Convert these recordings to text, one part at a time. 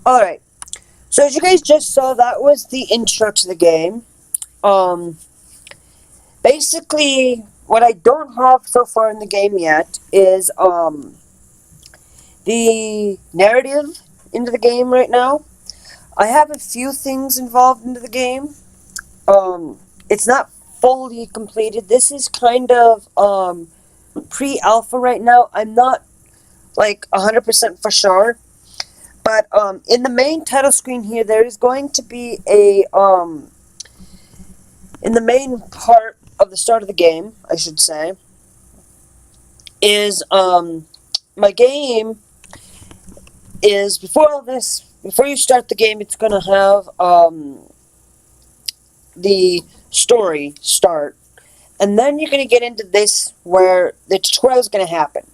Alright, so as you guys just saw, that was the intro to the game. Um, Basically, what I don't have so far in the game yet is, the narrative into the game right now. I have a few things involved into the game. It's not fully completed. This is kind of, pre-alpha right now. I'm not, like, 100% for sure. But, in the main title screen here, there is going to be a, in the main part of the start of the game, I should say, is, my game is, before all this, before you start the game, it's gonna have, the story start. And then you're gonna get into this, where the tutorial is gonna happen.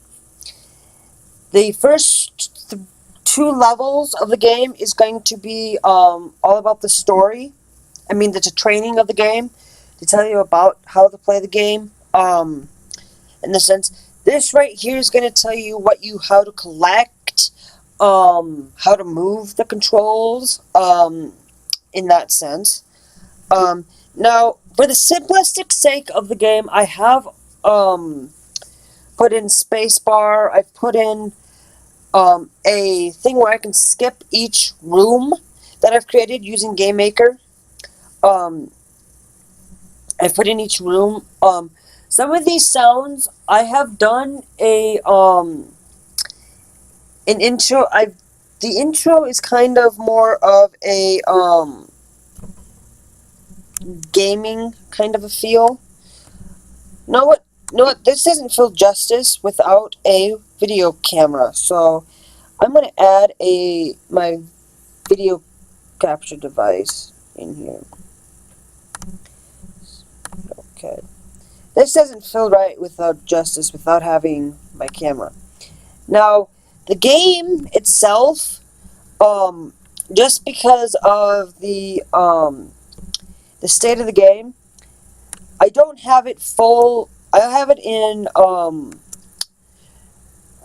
The first two levels of the game is going to be, all about the story. I mean, the training of the game, to tell you about how to play the game. In the sense, this right here is going to tell you how to collect, how to move the controls, in that sense. Now, for the simplistic sake of the game, I have, put in spacebar. I've put in, a thing where I can skip each room that I've created using Game Maker. I put in each room. Some of these sounds I have done an intro. The intro is kind of more of a gaming kind of a feel. Know what? This doesn't feel justice without a video camera. So I'm gonna add my video capture device in here. Okay. This doesn't feel right without justice, without having my camera. Now, the game itself, just because of the state of the game, I don't have it full. I have it in,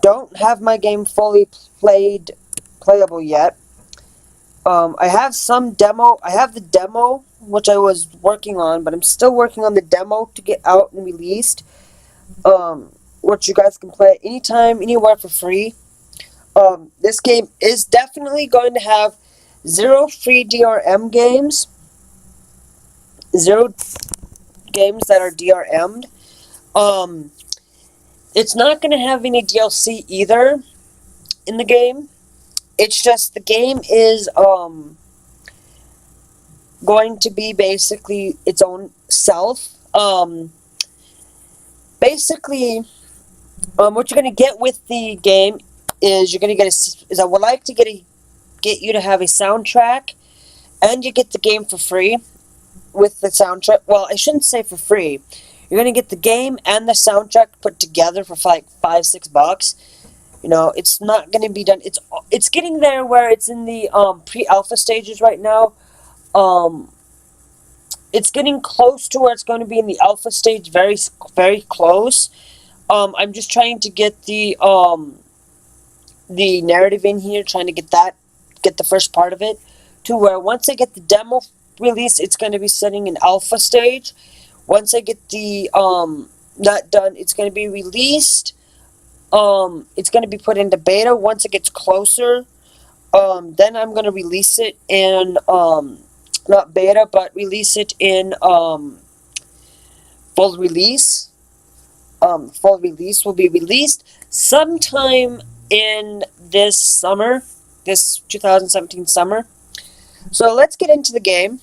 don't have my game fully playable yet. I have some demo. I have the demo, which I was working on, but I'm still working on the demo to get out and released. Which you guys can play anytime, anywhere for free. This game is definitely going to have 0 free DRM games. 0 games that are DRM'd. It's not going to have any DLC either in the game. It's just the game is going to be basically its own self. Basically, what you're going to get with the game is you're going to get I would like to get you to have a soundtrack, and you get the game for free with the soundtrack. Well, I shouldn't say for free. You're going to get the game and the soundtrack put together for like $5-6. You know, it's not going to be done. It's getting there where it's in the pre-alpha stages right now. It's getting close to where it's going to be in the alpha stage, very, very close. I'm just trying to get the narrative in here, trying to get the first part of it, to where once I get the demo released, it's going to be sitting in alpha stage. Once I get the that done, it's going to be released. It's going to be put into beta. Once it gets closer, then I'm going to release it in not beta, but release it in full release. Full release will be released sometime in this summer, this 2017 summer. So let's get into the game.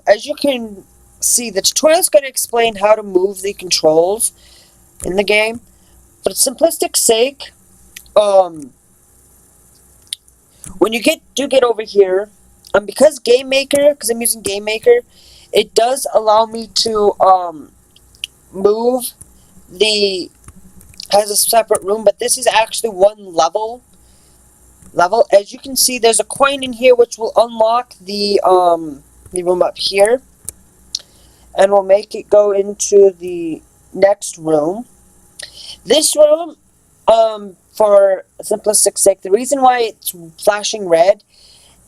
As you can see, the tutorial is going to explain how to move the controls in the game. For simplistic sake, when you do get over here, because I'm using Game Maker, it does allow me to move has a separate room, but this is actually one level. As you can see, there's a coin in here which will unlock the room up here, and will make it go into the next room. This room, for simplistic sake, the reason why it's flashing red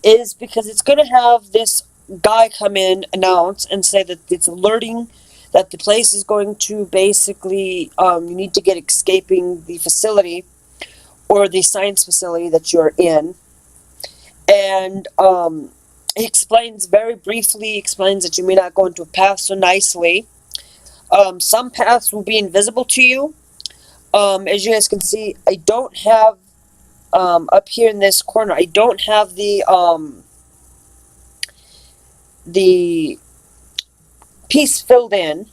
is because it's going to have this guy come in, announce, and say that it's alerting that the place is going to basically, you need to get escaping the facility, or the science facility that you're in. And he explains very briefly, that you may not go into a path so nicely. Some paths will be invisible to you. As you guys can see, I don't have, up here in this corner, I don't have the piece filled in,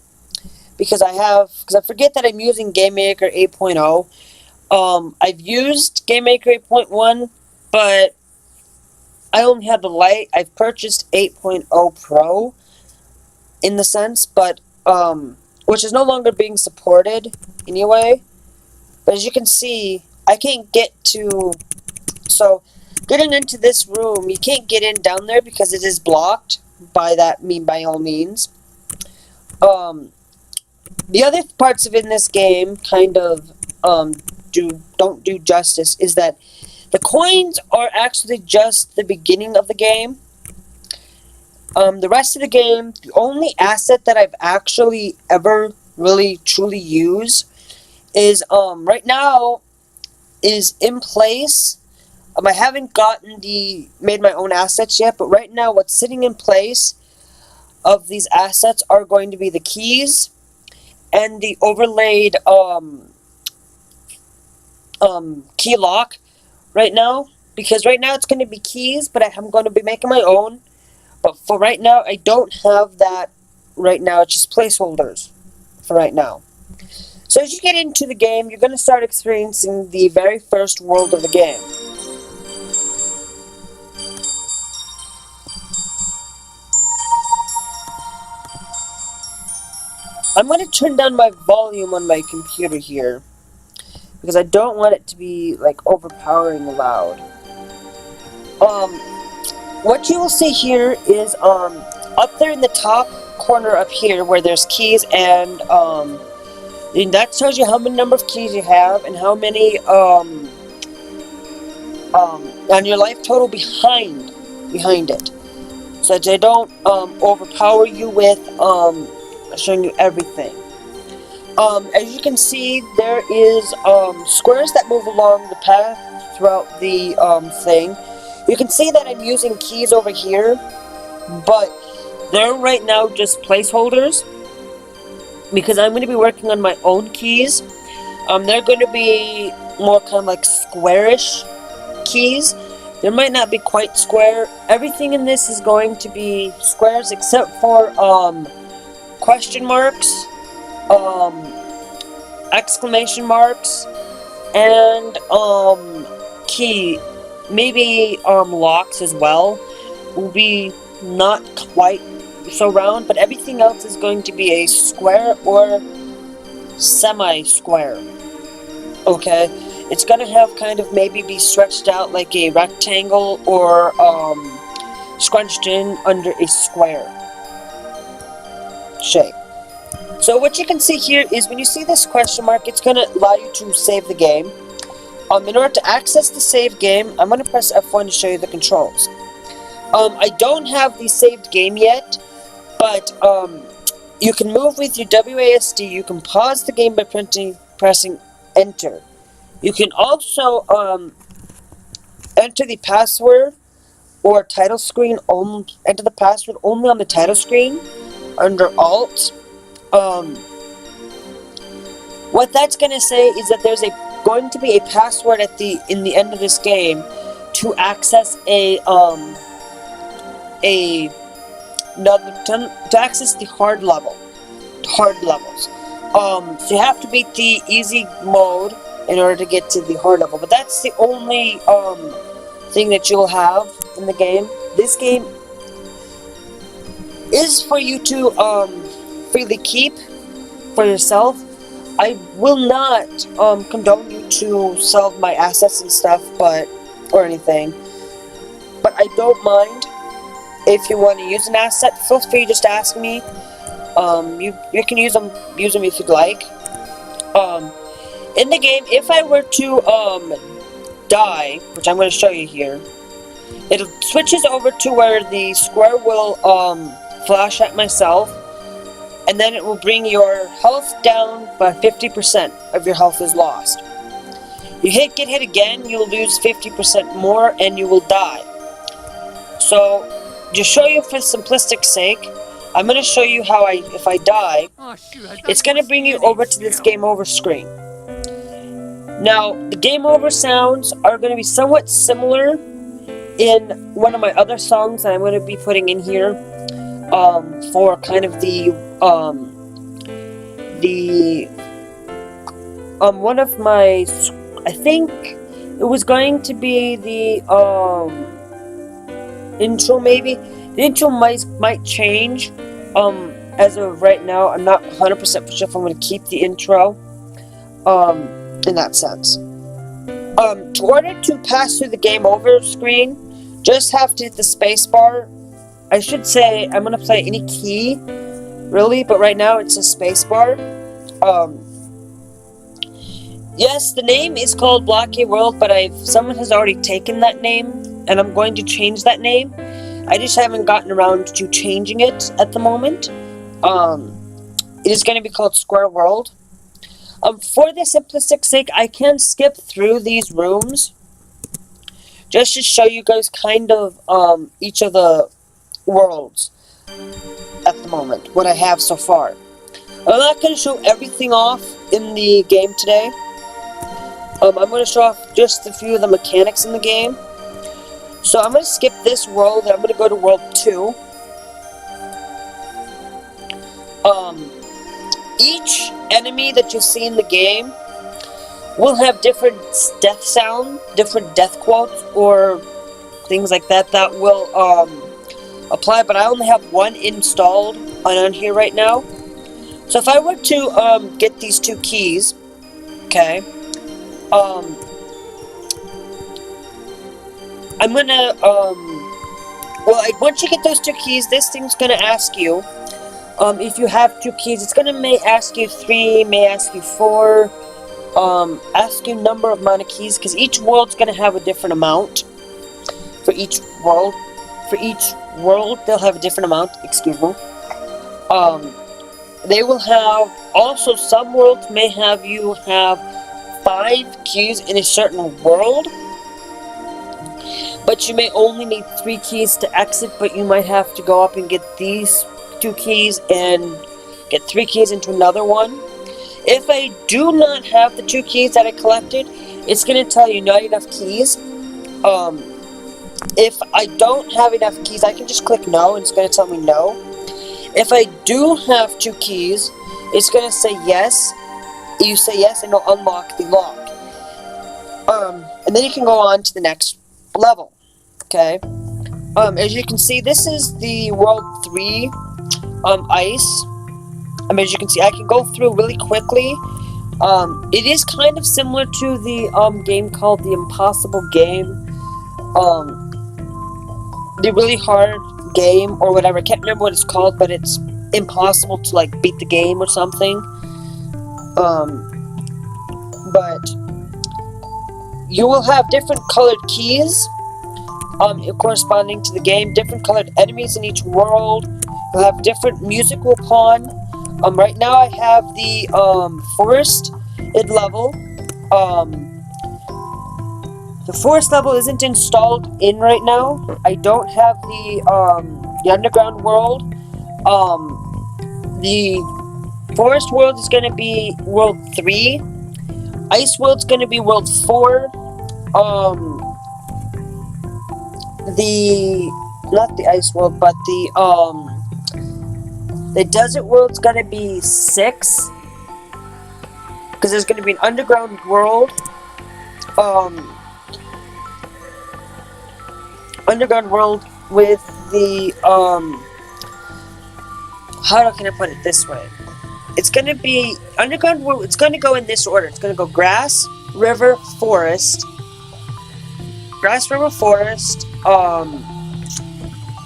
because I forget that I'm using GameMaker 8.0. I've used GameMaker 8.1, but I only have the light. I've purchased 8.0 Pro, in the sense, but, which is no longer being supported, anyway. But as you can see, I can't get to, so, getting into this room, you can't get in down there because it is blocked, by all means. The other parts of in this game, kind of, don't do justice, is that the coins are actually just the beginning of the game. The rest of the game, the only asset that I've actually ever really truly used is, right now, is in place. I haven't made my own assets yet, but right now what's sitting in place of these assets are going to be the keys and the overlaid, key lock right now, because right now it's going to be keys, but I'm going to be making my own. But for right now, I don't have that right now. It's just placeholders for right now. So as you get into the game, you're going to start experiencing the very first world of the game. I'm going to turn down my volume on my computer here, because I don't want it to be, like, overpowering loud. What you will see here is, up there in the top corner up here, where there's keys, and that tells you how many number of keys you have, and how many, and your life total behind it. So that they don't, overpower you with, showing you everything. As you can see, there is squares that move along the path throughout the thing. You can see that I'm using keys over here, but they're right now just placeholders, because I'm going to be working on my own keys. They're going to be more kind of like squarish keys. They might not be quite square. Everything in this is going to be squares except for question marks, exclamation marks, and key, maybe locks as well, will be not quite so round, but everything else is going to be a square or semi-square. Okay, it's gonna have kind of maybe be stretched out like a rectangle, or scrunched in under a square shape. So what you can see here is, when you see this question mark, it's going to allow you to save the game. In order to access the save game, I'm going to press F1 to show you the controls. I don't have the saved game yet, but you can move with your WASD. You can pause the game by pressing enter. You can also enter the password or title screen. Enter the password only on the title screen under Alt. What that's going to say is that there's going to be a password in the end of this game to access to access the hard levels. So you have to beat the easy mode in order to get to the hard level, but that's the only thing that you'll have in the game. This game is for you to freely keep for yourself. I will not condone you to sell my assets and stuff, or anything. But I don't mind if you want to use an asset. Feel free, just ask me. You can use them if you'd like. In the game, if I were to die, which I'm going to show you here, it switches over to where the square will flash at myself, and then it will bring your health down by 50% of your health is lost. You get hit again, you'll lose 50% more, and you will die. So, to show you for simplistic sake, I'm going to show you how if I die, it's going to bring you over to this game over screen. Now, the game over sounds are going to be somewhat similar in one of my other songs that I'm going to be putting in here, for kind of one of my, I think it was going to be the intro, maybe. The intro might change. As of right now, I'm not 100% sure if I'm going to keep the intro, in that sense. In order to pass through the game over screen, just have to hit the space bar. I should say I'm going to play any key, really, but right now it's a space bar. Yes, the name is called Blocky World, but someone has already taken that name, and I'm going to change that name. I just haven't gotten around to changing it at the moment. It is going to be called Square World. For the simplistic sake, I can skip through these rooms just to show you guys kind of each of the worlds at the moment, what I have so far. I'm not going to show everything off in the game today. I'm going to show off just a few of the mechanics in the game. So I'm going to skip this world, and I'm going to go to World 2. Each enemy that you see in the game will have different death sound, different death quotes, or things like that will apply, but I only have one installed on here right now. So if I were to get these two keys, okay, I'm gonna, once you get those two keys, this thing's gonna ask you, if you have two keys, it's gonna may ask you 3, may ask you 4, ask you number of amount of keys, because each world's gonna have a different amount for each world. For each world, they'll have a different amount, excuse me. They will have, also some worlds may have you have 5 keys in a certain world, but you may only need 3 keys to exit, but you might have to go up and get these 2 keys and get 3 keys into another one. If I do not have the 2 keys that I collected, it's going to tell you not enough keys. If I don't have enough keys, I can just click no, and it's going to tell me no. If I do have 2 keys, it's going to say yes. You say yes, and it'll unlock the lock. And then you can go on to the next level. Okay. As you can see, this is the World 3 ice. As you can see, I can go through really quickly. It is kind of similar to the game called The Impossible Game. The really hard game or whatever. I can't remember what it's called, but it's impossible to like beat the game or something. But you will have different colored keys corresponding to the game, different colored enemies in each world. You'll have different music will pawn. Right now I have the forest level. The forest level isn't installed in right now. I don't have the underground world. The forest world is going to be World 3. Ice world's going to be World 4. Not the ice world, but the desert world's going to be 6. Because there's going to be an underground world. Underground world with the, how can I put it this way? it's gonna be underground. It's gonna go in this order. It's gonna go grass, river, forest, grass, river, forest,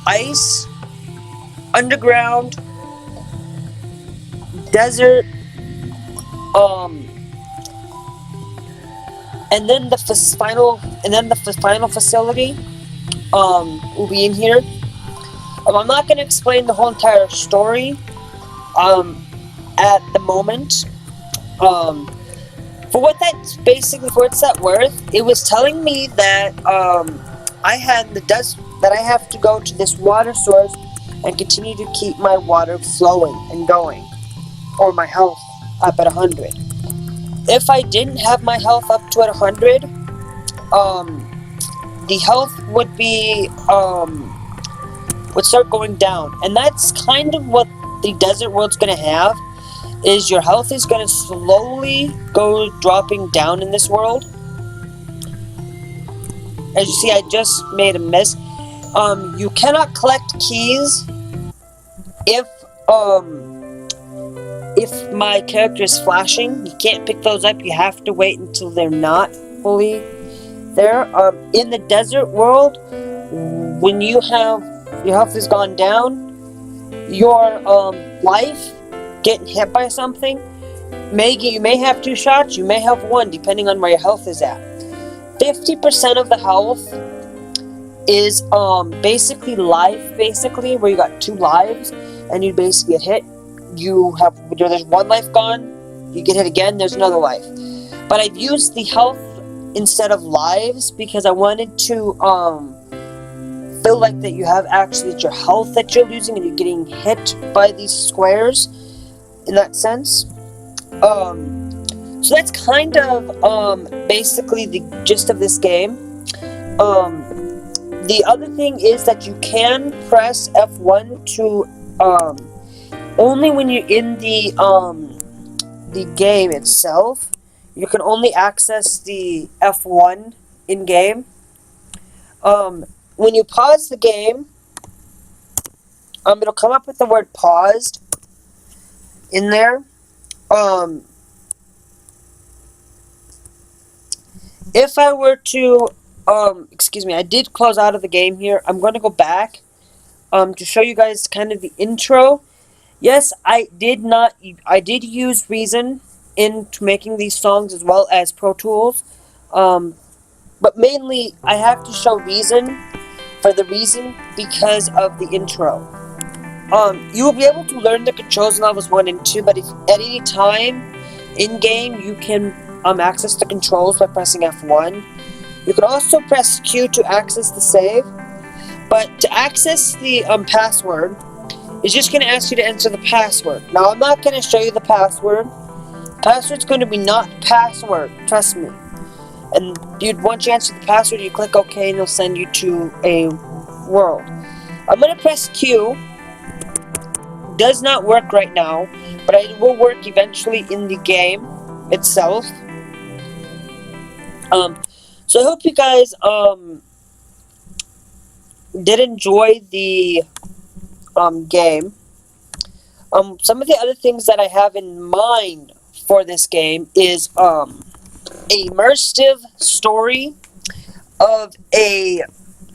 ice, underground, desert, um, and then the final facility, will be in here. I'm not gonna explain the whole entire story, um, at the moment. Um, for what it's that worth, it was telling me that that I have to go to this water source and continue to keep my water flowing and going, or my health up at 100. If I didn't have my health up to at 100, the health would start going down, and that's kind of what the desert world's gonna have. Is your health is gonna slowly go dropping down in this world. As you see, I just made a miss. You cannot collect keys if my character is flashing. You can't pick those up. You have to wait until they're not fully there. In the desert world, when your health has gone down, your life getting hit by something you may have 2 shots, you may have 1, depending on where your health is at. 50% of the health is basically life, where you got 2 lives and you basically get hit. There's 1 life gone, you get hit again, there's another life. But I've used the health instead of lives because I wanted to feel like that you have actually it's your health that you're losing and you're getting hit by these squares in that sense. So that's kind of basically the gist of this game. The other thing is that you can press F1 to only when you're in the game itself. You can only access the F1 in game. When you pause the game, it'll come up with the word paused in there. If I were to, excuse me, I did close out of the game here. I'm going to go back to show you guys kind of the intro. Yes, I did use Reason into making these songs as well as Pro Tools. But mainly, I have to show Reason for the reason because of the intro. You will be able to learn the controls in levels 1 and 2, but if at any time in game you can access the controls by pressing F1. You can also press Q to access the save, but to access the password, it's just going to ask you to enter the password. Now I'm not going to show you the password. Password's going to be not password, trust me. And once you answer the password, you click OK and it'll send you to a world. I'm going to press Q. Does not work right now, but it will work eventually in the game itself. So I hope you guys did enjoy the game. Some of the other things that I have in mind for this game is a immersive story of a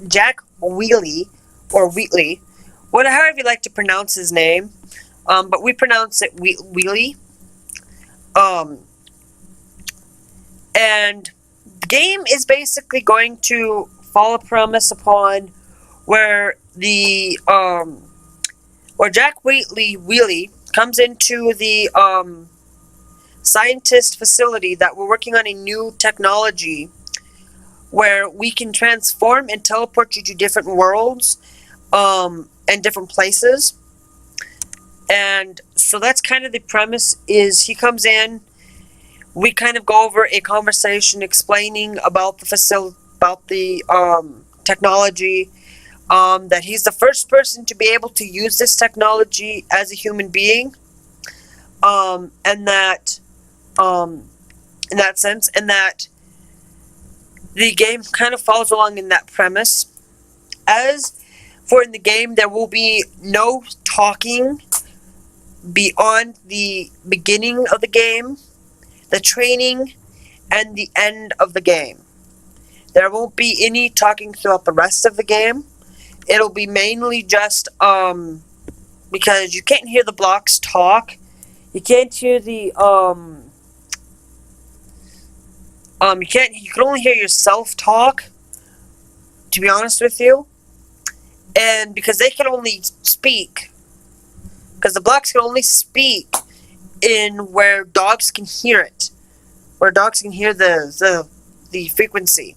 Jack Weatly, or Weatly, however you like to pronounce his name, but we pronounce it Weatly. And the game is basically going to follow premise upon where Jack Weatly comes into the scientist facility that we're working on a new technology where we can transform and teleport you to different worlds and different places. And so that's kind of the premise. Is he comes in, we kind of go over a conversation explaining about the technology, that he's the first person to be able to use this technology as a human being, and that in that sense, and that the game kind of follows along in that premise. As for in the game, there will be no talking beyond the beginning of the game, the training, and the end of the game. There won't be any talking throughout the rest of the game. It'll be mainly just, because you can't hear the blocks talk. You can't hear the, you can only hear yourself talk, to be honest with you. And because they can only speak, because the blocks can only speak in where dogs can hear it, where dogs can hear the frequency,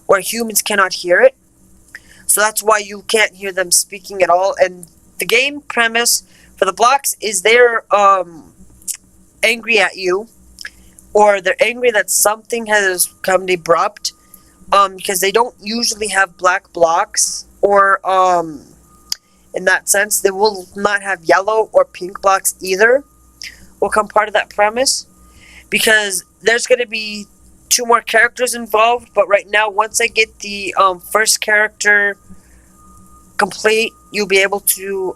where humans cannot hear it. So that's why you can't hear them speaking at all. And the game premise for the blocks is they're angry at you, or they're angry that something has come abrupt, because they don't usually have black blocks, or in that sense, they will not have yellow or pink blocks either. Will come part of that premise, because there's going to be 2 more characters involved. But right now, once I get the first character complete, you'll be able to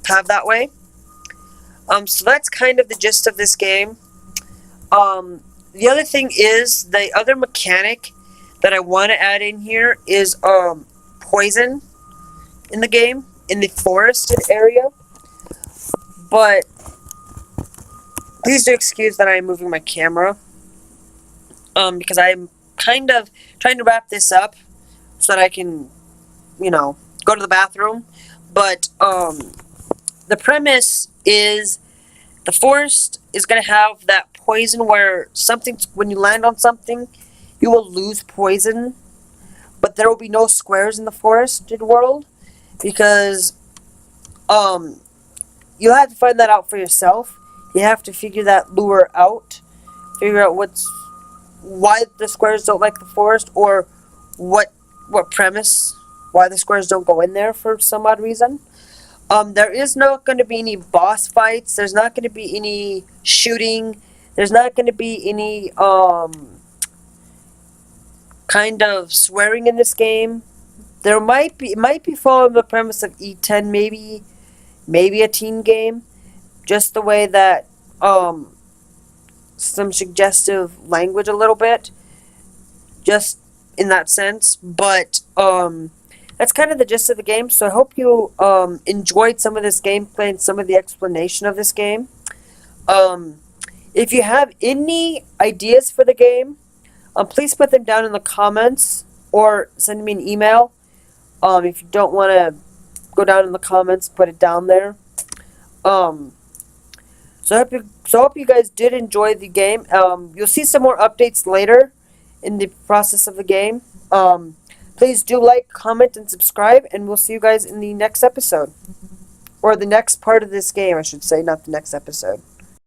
have that way. So that's kind of the gist of this game. The other thing is, the other mechanic that I want to add in here is poison in the game, in the forested area. But please do excuse that I am moving my camera, because I'm kind of trying to wrap this up so that I can, go to the bathroom. But the premise is the forest is going to have that poison where when you land on something, you will lose poison. But there will be no squares in the forested world, because you'll have to find that out for yourself. You have to figure that lure out. Figure out why the squares don't like the forest, or what premise, why the squares don't go in there for some odd reason. There is not going to be any boss fights. There's not going to be any shooting. There's not going to be any kind of swearing in this game. It might be following the premise of E10, maybe a teen game, just the way that some suggestive language a little bit, just in that sense. But that's kind of the gist of the game. So I hope you enjoyed some of this gameplay and some of the explanation of this game. If you have any ideas for the game, please put them down in the comments, or send me an email. If you don't want to go down in the comments, put it down there. So I hope you guys did enjoy the game. You'll see some more updates later in the process of the game. Please do like, comment, and subscribe, and we'll see you guys in the next episode. Or the next part of this game, I should say, not the next episode.